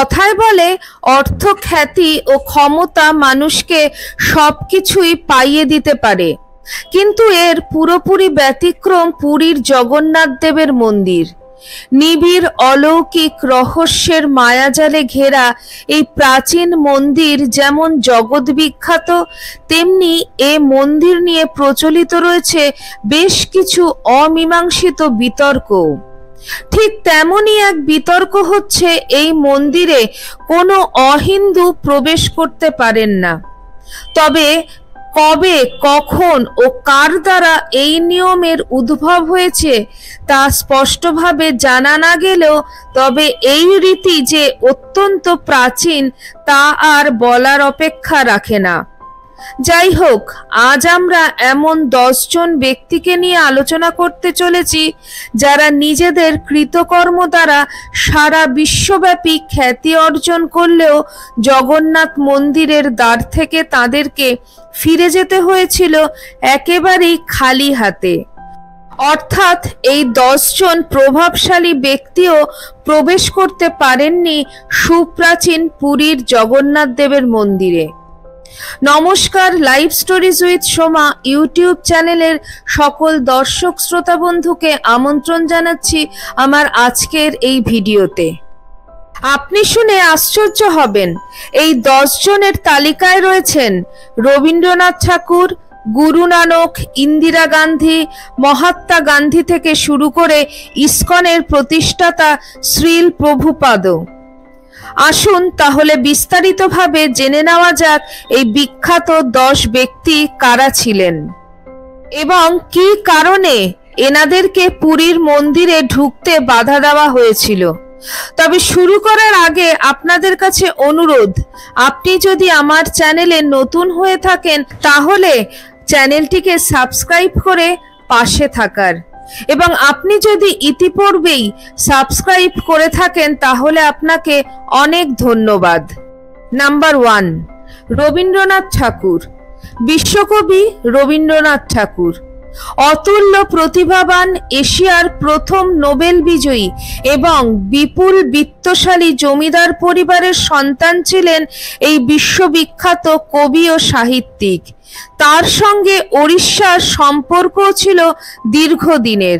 কথায় বলে অর্থ, খ্যাতি ও ক্ষমতা মানুষকে সবকিছুই পাইয়ে দিতে পারে, কিন্তু এর পুরোপুরি ব্যতিক্রম পুরীর জগন্নাথ দেবের মন্দির। নিবিড় অলৌকিক রহস্যের মায়াজালে ঘেরা এই প্রাচীন মন্দির যেমন জগৎ বিখ্যাত, তেমনি এ মন্দির নিয়ে প্রচলিত রয়েছে বেশ কিছু অমীমাংসিত বিতর্ক। ঠিক তেমনই এক বিতর্ক হচ্ছে এই মন্দিরে কোনো অহিন্দু প্রবেশ করতে পারেন না। তবে কবে, কখন ও কার দ্বারা এই নিয়মের উদ্ভব হয়েছে তা স্পষ্টভাবে জানা না গেলেও তবে এই রীতি যে অত্যন্ত প্রাচীন তা আর বলার অপেক্ষা রাখে না। যাই হোক, আজ আমরা এমন 10 জন ব্যক্তিকে নিয়ে আলোচনা করতে চলেছি যারা নিজেদের কৃতকর্ম দ্বারা সারা বিশ্বব্যাপী খ্যাতি অর্জন করলেও জগন্নাথ মন্দিরের দ্বার থেকে তাদেরকে ফিরে যেতে হয়েছিল একেবারেই খালি হাতে। অর্থাৎ এই 10 জন প্রভাবশালী ব্যক্তিও প্রবেশ করতে পারেননি সুপ্রাচীন পুরীর জগন্নাথ দেবের মন্দিরে। নমস্কার, live stories with Soma YouTube চ্যানেলের সকল দর্শক শ্রোতা বন্ধুকে আমন্ত্রণ জানাচ্ছি আমার আজকের এই ভিডিওতে। আপনি শুনে আশ্চর্য হবেন, এই 10 জনের তালিকায় রয়েছেন রবীন্দ্রনাথ ঠাকুর, গুরু নানক, ইন্দিরা গান্ধী, মহাত্মা গান্ধী থেকে শুরু করে ইসকনের প্রতিষ্ঠাতা শ্রীল প্রভুপাদ। আসুন তাহলে বিস্তারিতভাবে জেনে নেওয়া যাক এই বিখ্যাত 10 ব্যক্তি কারা ছিলেন এবং কি কারণে এনাদেরকে পুরীর মন্দিরে ঢুকতে বাধা দেওয়া হয়েছিল। তবে শুরু করার আগে আপনাদের কাছে অনুরোধ, আপনি যদি আমার চ্যানেলে নতুন হয়ে থাকেন তাহলে চ্যানেলটিকে সাবস্ক্রাইব করে পাশে থাকার, এবং আপনি যদি ইতিপূর্বেই সাবস্ক্রাইব করে থাকেন তাহলে আপনাকে অনেক ধন্যবাদ। নাম্বার 1, রবীন্দ্রনাথ ঠাকুর। বিশ্বকবি রবীন্দ্রনাথ ঠাকুর অতুল্য প্রতিভাবান, এশিয়ার প্রথম নোবেল বিজয়ী এবং বিপুল বিত্তশালী জমিদার পরিবারের সন্তান ছিলেন এই বিশ্ববিখ্যাত কবি ও সাহিত্যিক। তার সঙ্গে ওড়িশার সম্পর্কও ছিল দীর্ঘদিনের।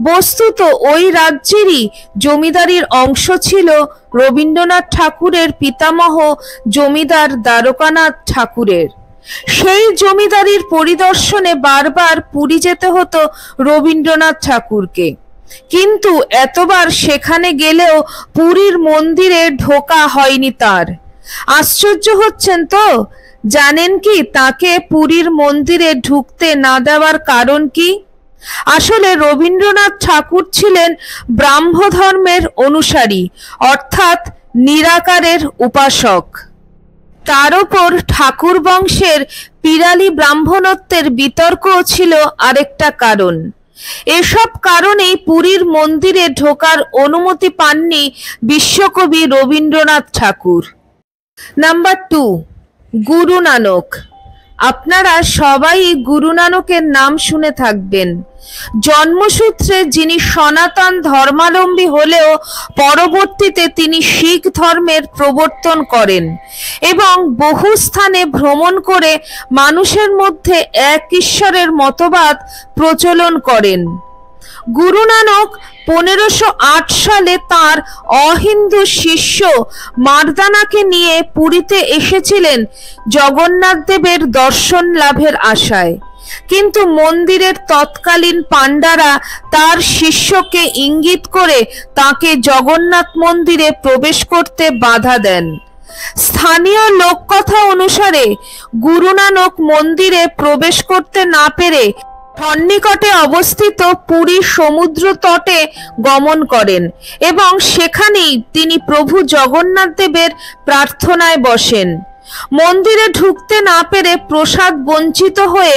বস্তুত ওই রাজ্যেরই জমিদারির অংশ ছিল রবীন্দ্রনাথ ঠাকুরের পিতামহ জমিদার দ্বারকানাথ ঠাকুরের। সেই জমিদারির পরিদর্শনে বারবার পুরী যেতে হতো রবীন্দ্রনাথ ঠাকুরকে, কিন্তু এতবার সেখানে গেলেও পুরীর মন্দিরে ঢোকা হয়নি তার। আশ্চর্য হচ্ছেন তো? জানেন কি তাকে পুরীর মন্দিরে ঢুকতে না দেওয়ার কারণ কি? আসলে রবীন্দ্রনাথ ঠাকুর ছিলেন ব্রাহ্ম ধর্মের অনুসারী, অর্থাৎ নিরাকারের উপাসক। তার উপর ঠাকুর বংশের পিরালি ব্রাহ্মণত্বের বিতর্কও ছিল আরেকটা কারণ। এসব কারণেই পুরীর মন্দিরে ঢোকার অনুমতি পাননি বিশ্বকবি রবীন্দ্রনাথ ঠাকুর। নাম্বার 2, গুরু নানক। আপনারা সবাই গুরু নানকের নাম শুনে থাকবেন। জন্মসূত্রে যিনি সনাতন ধর্মাবলম্বী হলেও পরবর্তীতে তিনি শিখ ধর্মের প্রবর্তন করেন এবং বহু স্থানে ভ্রমণ করে মানুষের মধ্যে এক ঈশ্বরের মতবাদ প্রচলন করেন। গুরু নানক 1508 সালে তার অহিন্দু শিষ্য মার্দানাকে নিয়ে পুরীতে এসেছিলেন জগন্নাথ দেবের দর্শন লাভের আশায়, কিন্তু মন্দিরের তৎকালীন পাণ্ডারা তার শিষ্যকে ইঙ্গিত করে তাকে জগন্নাথ মন্দিরে প্রবেশ করতে বাধা দেন। স্থানীয় লোককথা অনুসারে গুরু নানক মন্দিরে প্রবেশ করতে না পেরে সন্নিকটে অবস্থিত পুরী সমুদ্র তটে গমন করেন এবং সেখানেই তিনি প্রভু জগন্নাথ দেবের প্রার্থনায় বসেন। মন্দিরে ঢুকতে না পেরে প্রসাদ বঞ্চিত হয়ে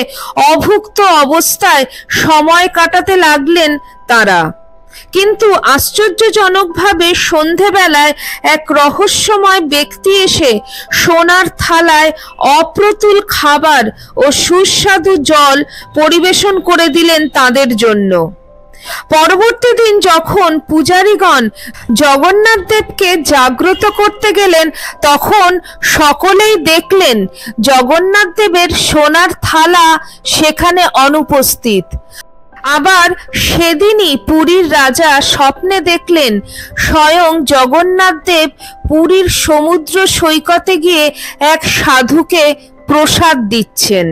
অভুক্ত অবস্থায় সময় কাটাতে লাগলেন তারা। কিন্তু আশ্চর্যজনকভাবে সন্ধেবেলায় এক রহস্যময় ব্যক্তি এসে সোনার থালায় অপ্রতুল খাবার ও সুস্বাদু জল পরিবেশন করে দিলেন তাদের জন্য। পরবর্তী দিন যখন পূজারীগণ জগন্নাথ দেবকে জাগ্রত করতে গেলেন, তখন সকলেই দেখলেন জগন্নাথ দেবের সোনার থালা সেখানে অনুপস্থিত। আবার সেদিনই পুরীর রাজা স্বপ্নে দেখলেন স্বয়ং জগন্নাথ দেব পুরীর সমুদ্র সৈকতে গিয়ে এক সাধুকে প্রসাদ দিচ্ছেন।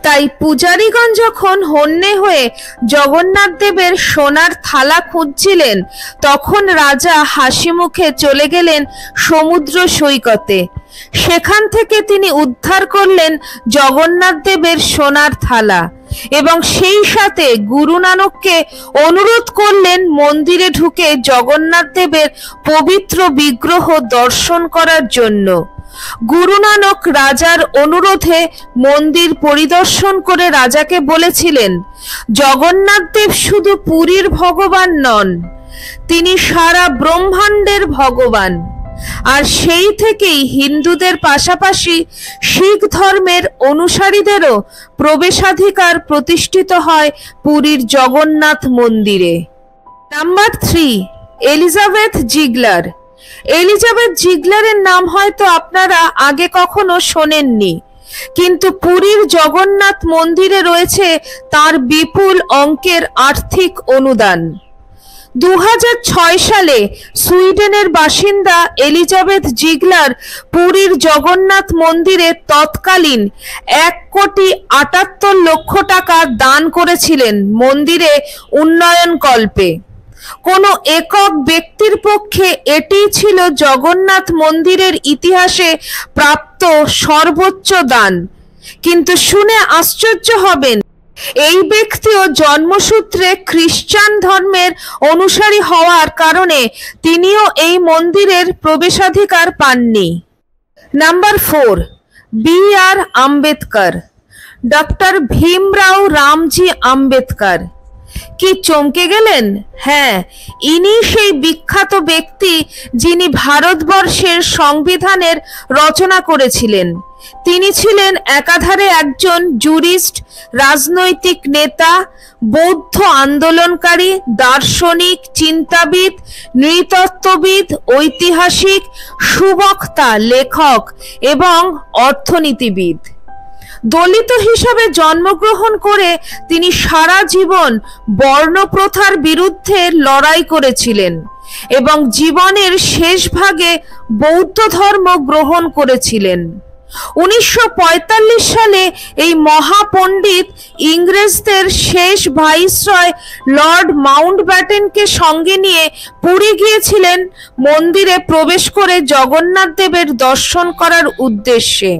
তাই পূজারীগণ যখন হন্যে হয়ে জগন্নাথ দেবের সোনার থালা খুঁজছিলেন, তখন রাজা হাসি মুখে চলে গেলেন সমুদ্র সৈকতে। সেখান থেকে তিনি উদ্ধার করলেন জগন্নাথ দেবের সোনার থালা এবং সেই সাথে গুরু নানককে অনুরোধ করলেন মন্দিরে ঢুকে জগন্নাথ দেবের পবিত্র বিগ্রহ দর্শন করার জন্য। গুরু নানক রাজার অনুরোধে মন্দির পরিদর্শন করে রাজাকে বলেছিলেন, জগন্নাথ দেব শুধু পুরীর ভগবান নন, তিনি সারা ব্রহ্মাণ্ডের ভগবান। আর সেই থেকেই হিন্দুদের পাশাপাশি শিখ ধর্মের অনুসারীদেরও প্রবেশাধিকার প্রতিষ্ঠিত হয় পুরীর জগন্নাথ মন্দিরে। Number 3, Elizabeth Ziegler. এলিজাবেথ জিগলারের নাম হয়তো আপনারা আগে কখনো শোনেননি, কিন্তু পুরীর জগন্নাথ মন্দিরে রয়েছে তার বিপুল অঙ্কের আর্থিক অনুদান। 2006 সালে সুইডেনের বাসিন্দা এলিজাবেথ জিগলার পুরীর জগন্নাথ মন্দিরে তৎকালীন 1,78,00,000 টাকা দান করেছিলেন মন্দিরে উন্নয়ন কল্পে। কোনো একক ব্যক্তির পক্ষে এটিই ছিল জগন্নাথ মন্দিরের ইতিহাসে প্রাপ্ত সর্বোচ্চ দান। কিন্তু শুনে আশ্চর্য হবেন, এই ব্যক্তিও জন্মসূত্রে খ্রিস্টান ধর্মের অনুসারী হওয়ার কারণে তিনিও এই মন্দিরের প্রবেশাধিকার পাননি। Number 4, B.R. Ambedkar. Doctor Bhimrao Ramji Ambedkar. কি চমকে গেলেন? হ্যাঁ, ইনি সেই বিখ্যাত ব্যক্তি যিনি ভারতবর্ষের সংবিধানের রচনা করেছিলেন। তিনি ছিলেন একাধারে একজন জুরিস্ট, রাজনৈতিক নেতা, বৌদ্ধ আন্দোলনকারী, দার্শনিক, চিন্তাবিদ, নৃতত্ত্ববিদ, ঐতিহাসিক, সুবক্তা, লেখক এবং অর্থনীতিবিদ। দলিত হিসাবে জন্মগ্রহণ করে তিনি সারা জীবন বর্ণপ্রথার বিরুদ্ধে লড়াই করেছিলেন এবং জীবনের শেষ ভাগে বৌদ্ধ ধর্ম গ্রহণ করেছিলেন। 1945 সালে এই মহাপণ্ডিত ইংরেজদের শেষ ভাইসরয় লর্ড মাউন্টব্যাটেনকে সঙ্গে নিয়ে পুরী গিয়েছিলেন মন্দিরে প্রবেশ করে জগন্নাথ দেবের দর্শন করার উদ্দেশ্যে।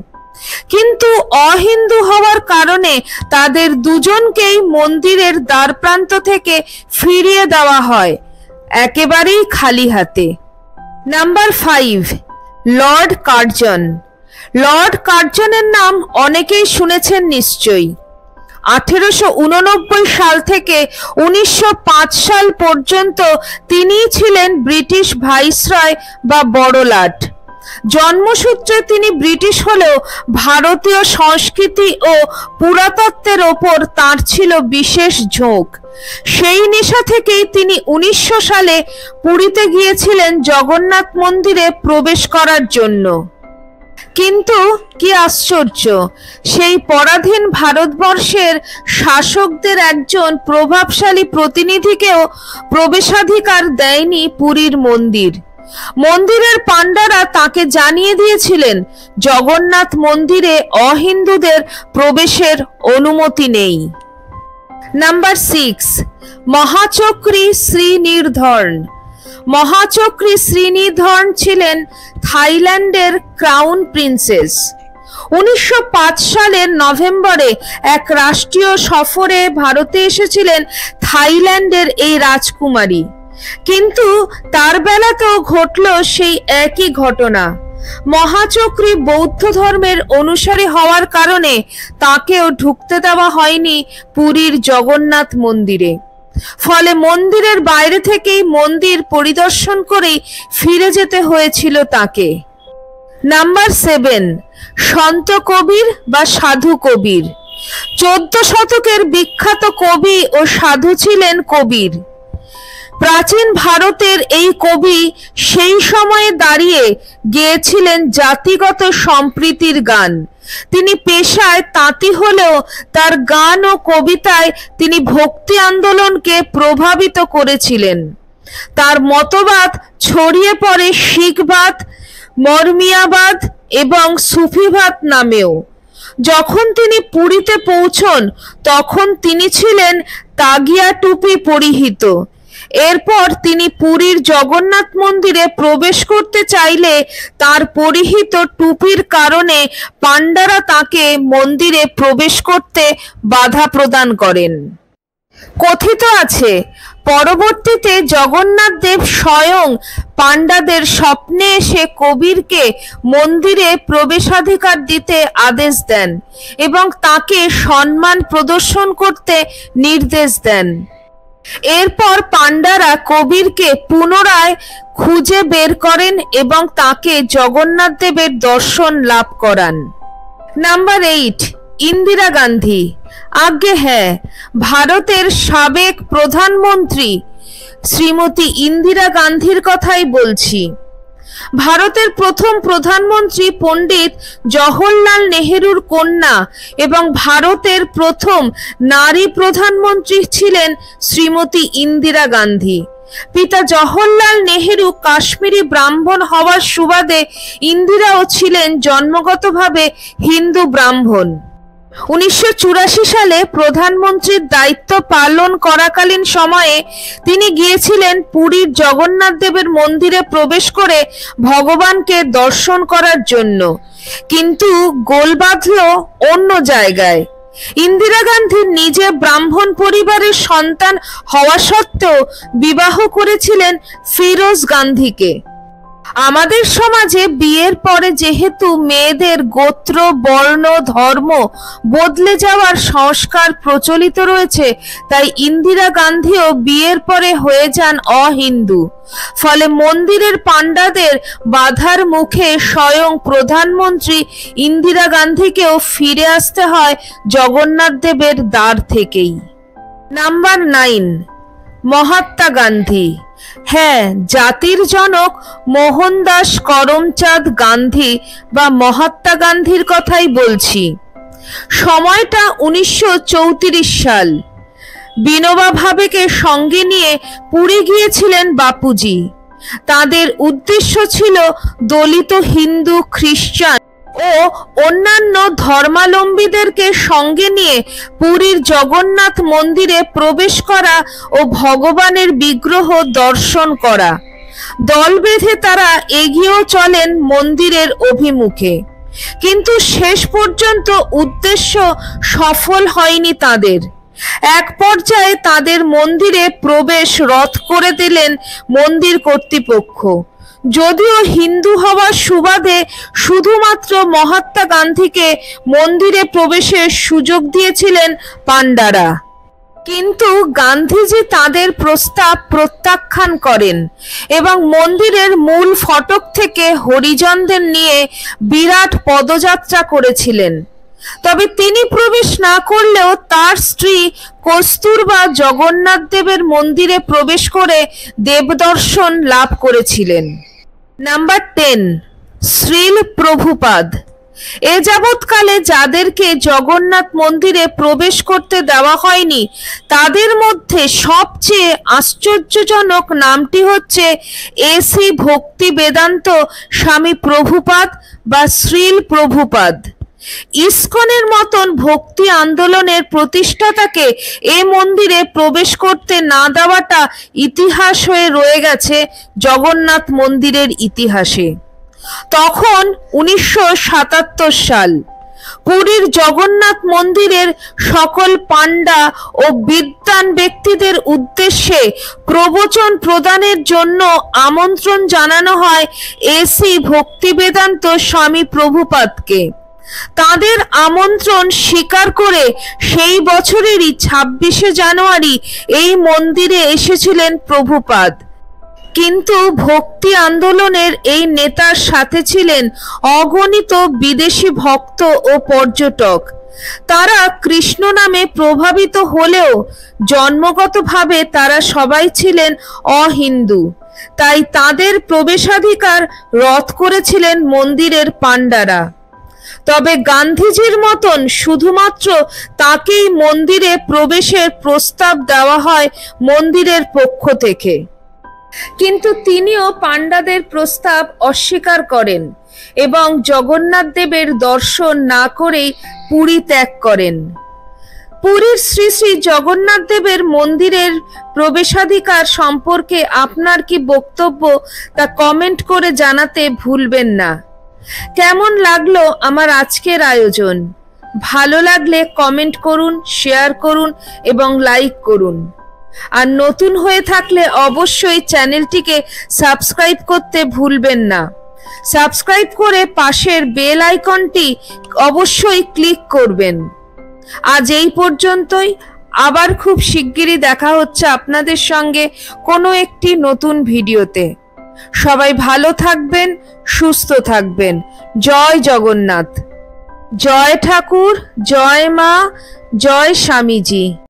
কিন্তু অহিন্দু হওয়ার কারণে তাদের দুজনকেই মন্দিরের দ্বারপ্রান্ত থেকে ফিরিয়ে দেওয়া হয়, একেবারেই খালি হাতে। Number 5, Lord Curzon. লর্ড কার্জনের নাম অনেকেই শুনেছেন নিশ্চয়ই। 1889 সাল থেকে 1905 সাল পর্যন্ত তিনিই ছিলেন ব্রিটিশ ভাইসরয় বা বড়লাট। জন্মসূত্রে তিনি ব্রিটিশ হলেও ভারতীয় সংস্কৃতি ও পুরাতত্ত্বের ওপর তাঁর ছিল বিশেষ ঝোঁক। সেই নেশা থেকেই তিনি 1900 সালে পুরীতে গিয়েছিলেন জগন্নাথ মন্দিরে প্রবেশ করার জন্য। কিন্তু কি আশ্চর্য, সেই পরাধীন ভারতবর্ষের শাসকদের একজন প্রভাবশালী প্রতিনিধিকেও প্রবেশাধিকার দেয়নি পুরীর মন্দির। মন্দিরের পাণ্ডারা তাকে জানিয়ে দিয়েছিলেন জগন্নাথ মন্দিরে অহিন্দুদের প্রবেশের অনুমতি নেই। নাম্বার 6, মহাচক্রী শ্রীনির্ধর্ন। মহাচক্রী শ্রীনিধর্ন ছিলেন থাইল্যান্ডের ক্রাউন প্রিন্সেস। 1905 সালের নভেম্বরে এক রাষ্ট্রীয় সফরে ভারতে এসেছিলেন থাইল্যান্ডের এই রাজকুমারী। কিন্তু তার বেলাতেও ঘটল সেই একই ঘটনা। মহাচক্রী বৌদ্ধ ধর্মের অনুসারী হওয়ার কারণে তাকেও ঢুকতে দেওয়া হয়নি পুরীর জগন্নাথ মন্দিরে। ফলে মন্দিরের বাইরে থেকেই মন্দির পরিদর্শন করেই ফিরে যেতে হয়েছিল তাকে। নাম্বার 7, সন্ত কবির বা সাধু কবির। 14 শতকের বিখ্যাত কবি ও সাধু ছিলেন কবির। প্রাচীন ভারতের এই কবি সেই সময়ে দাঁড়িয়ে গেয়েছিলেন জাতিগত সম্প্রীতির গান। তিনি পেশায় তাঁতি হলেও তার গান ও কবিতায় তিনি ভক্তি আন্দোলনকে প্রভাবিত করেছিলেন। তার মতবাদ ছড়িয়ে পড়ে শিখবাদ, মরমিয়াবাদ এবং সুফিবাদ নামেও। যখন তিনি পুরীতে পৌঁছন তখন তিনি ছিলেন তাগিয়া টুপি পরিহিত। এরপর তিনি পুরীর জগন্নাথ মন্দিরে প্রবেশ করতে চাইলে তার পরিহিত টুপির কারণে পাণ্ডারা তাকে মন্দিরে প্রবেশ করতে বাধা প্রদান করেন। কথিত আছে, পরবর্তীতে জগন্নাথ দেব স্বয়ং পাণ্ডাদের স্বপ্নে এসে কবিরকে মন্দিরে প্রবেশাধিকার দিতে আদেশ দেন এবং তাকে সম্মান প্রদর্শন করতে নির্দেশ দেন। এরপর পাণ্ডারা কবিরকে পুনরায় খুঁজে বের করেন এবং তাকে জগন্নাথ দেবের দর্শন লাভ করান। নাম্বার 8, ইন্দিরা গান্ধী। আজ্ঞে হ্যাঁ, ভারতের সাবেক প্রধানমন্ত্রী শ্রীমতী ইন্দিরা গান্ধীর কথাই বলছি। ভারতের প্রথম প্রধানমন্ত্রী পণ্ডিত জওহরলাল নেহেরুর কন্যা এবং ভারতের প্রথম নারী প্রধানমন্ত্রী ছিলেন শ্রীমতী ইন্দিরা গান্ধী। পিতা জওহরলাল নেহেরু কাশ্মীরি ব্রাহ্মণ হওয়ার সুবাদে ইন্দিরাও ছিলেন জন্মগতভাবে হিন্দু ব্রাহ্মণ। 1984 সালে প্রধানমন্ত্রীর দায়িত্ব পালন করাকালীন সময়ে তিনি গিয়েছিলেন পুরীর জগন্নাথ দেবের মন্দিরে প্রবেশ করে ভগবানকে দর্শন করার জন্য, কিন্তু গোল বাঁধল অন্য জায়গায়। ইন্দিরা গান্ধী নিজে ব্রাহ্মণ পরিবারের সন্তান হওয়া সত্ত্বেও বিবাহ করেছিলেন ফিরোজ গান্ধীকে। আমাদের সমাজে বিয়ের পরে যেহেতু মেয়েদের গোত্র, বর্ণ, ধর্ম বদলে যাওয়ার সংস্কার প্রচলিত রয়েছে, তাই ইন্দিরা গান্ধীও বিয়ের পরে হয়ে যান অহিন্দু। ফলে মন্দিরের পাণ্ডাদের বাধার মুখে স্বয়ং প্রধানমন্ত্রী ইন্দিরা গান্ধীকেও ফিরে আসতে হয় জগন্নাথ দেবের দ্বার থেকেই। নাম্বার 9, মহাত্মা গান্ধী। হ্যাঁ, জাতির জনক মোহনদাস করমচাঁদ গান্ধী বা মহাত্মা গান্ধীর কথাই বলছি। সময়টা 1934 সাল। বিনোবা ভাবেকে সঙ্গে নিয়ে পুরী গিয়েছিলেন বাপুজি। তাদের উদ্দেশ্য ছিল দলিত হিন্দু, খ্রিস্টান ও অন্যান্য ধর্মাবলম্বীদেরকে সঙ্গে নিয়ে পুরীর জগন্নাথ মন্দিরে প্রবেশ করা ও ভগবানের বিগ্রহ দর্শন করা। দল বেঁধে তারা এগিয়েও চলেন মন্দিরের অভিমুখে, কিন্তু শেষ পর্যন্ত উদ্দেশ্য সফল হয়নি তাদের। এক পর্যায়ে তাদের মন্দিরে প্রবেশ রদ করে দিলেন মন্দির কর্তৃপক্ষ। যদিও হিন্দু হওয়ার সুবাদে শুধুমাত্র মহাত্মা গান্ধীকে মন্দিরে প্রবেশের সুযোগ দিয়েছিলেন পাণ্ডারা, কিন্তু গান্ধীজি তাদের প্রস্তাব প্রত্যাখ্যান করেন এবং মন্দিরের মূল ফটক থেকে হরিজনদের নিয়ে বিরাট পদযাত্রা করেছিলেন। তবে তিনি প্রবেশ না করলেও তার স্ত্রী কস্তুরবা জগন্নাথ দেবের মন্দিরে প্রবেশ করে দেবদর্শন লাভ করেছিলেন। নাম্বার 10, শ্রীল প্রভুপাদ। এ যাবৎকালে যাদেরকে জগন্নাথ মন্দিরে প্রবেশ করতে দেওয়া হয়নি তাদের মধ্যে সবচেয়ে আশ্চর্যজনক নামটি হচ্ছে এসি ভক্তি বেদান্ত স্বামী প্রভুপাদ বা শ্রীল প্রভুপাদ। ইসকনের মতন ভক্তি আন্দোলনের প্রতিষ্ঠাতাকে এ মন্দিরে প্রবেশ করতে না দেওয়াটা ইতিহাস হয়ে রয়ে গেছে জগন্নাথ মন্দিরের ইতিহাসে। তখন 1977 সাল। পুরীর জগন্নাথ মন্দিরের সকল পাণ্ডা ও বিদ্বান ব্যক্তিদের উদ্দেশ্যে প্রবচন প্রদানের জন্য আমন্ত্রণ জানানো হয় এসি ভক্তিবেদান্ত স্বামী প্রভুপাদকে। তাদের আমন্ত্রণ স্বীকার করে সেই বছরেরই 26শে জানুয়ারি এই মন্দিরে এসেছিলেন প্রভুপাদ। কিন্তু ভক্তি আন্দোলনের এই নেতার সাথে ছিলেন অগণিত বিদেশি ভক্ত ও পর্যটক। তারা কৃষ্ণ নামে প্রভাবিত হলেও জন্মগতভাবে তারা সবাই ছিলেন অহিন্দু, তাই তাদের প্রবেশাধিকার রদ করেছিলেন মন্দিরের পাণ্ডারা। তবে গান্ধীজির মতন শুধুমাত্র তাকেই মন্দিরে প্রবেশের প্রস্তাব দেওয়া হয় মন্দিরের পক্ষ থেকে, কিন্তু তিনিও পাণ্ডাদের প্রস্তাব অস্বীকার করেন এবং জগন্নাথ দেবের দর্শন না করেই পুরী ত্যাগ করেন। পুরীর শ্রী শ্রী জগন্নাথ দেবের মন্দিরের প্রবেশাধিকার সম্পর্কে আপনার কি বক্তব্য তা কমেন্ট করে জানাতে ভুলবেন না। কেমন লাগলো আমার আজকের আয়োজন? ভালো লাগলে কমেন্ট করুন, শেয়ার করুন এবং লাইক করুন। আর নতুন হয়ে থাকলে অবশ্যই চ্যানেলটিকে সাবস্ক্রাইব করতে ভুলবেন না। সাবস্ক্রাইব করে পাশের বেল আইকনটি অবশ্যই ক্লিক করবেন। আজ এই পর্যন্তই। আবার খুব শিগগিরই দেখা হচ্ছে আপনাদের সঙ্গে কোনো একটি নতুন ভিডিওতে। সবাই ভালো থাকবেন, সুস্থ থাকবেন। জয় জগন্নাথ। জয় ঠাকুর, জয় মা, জয় স্বামীজি।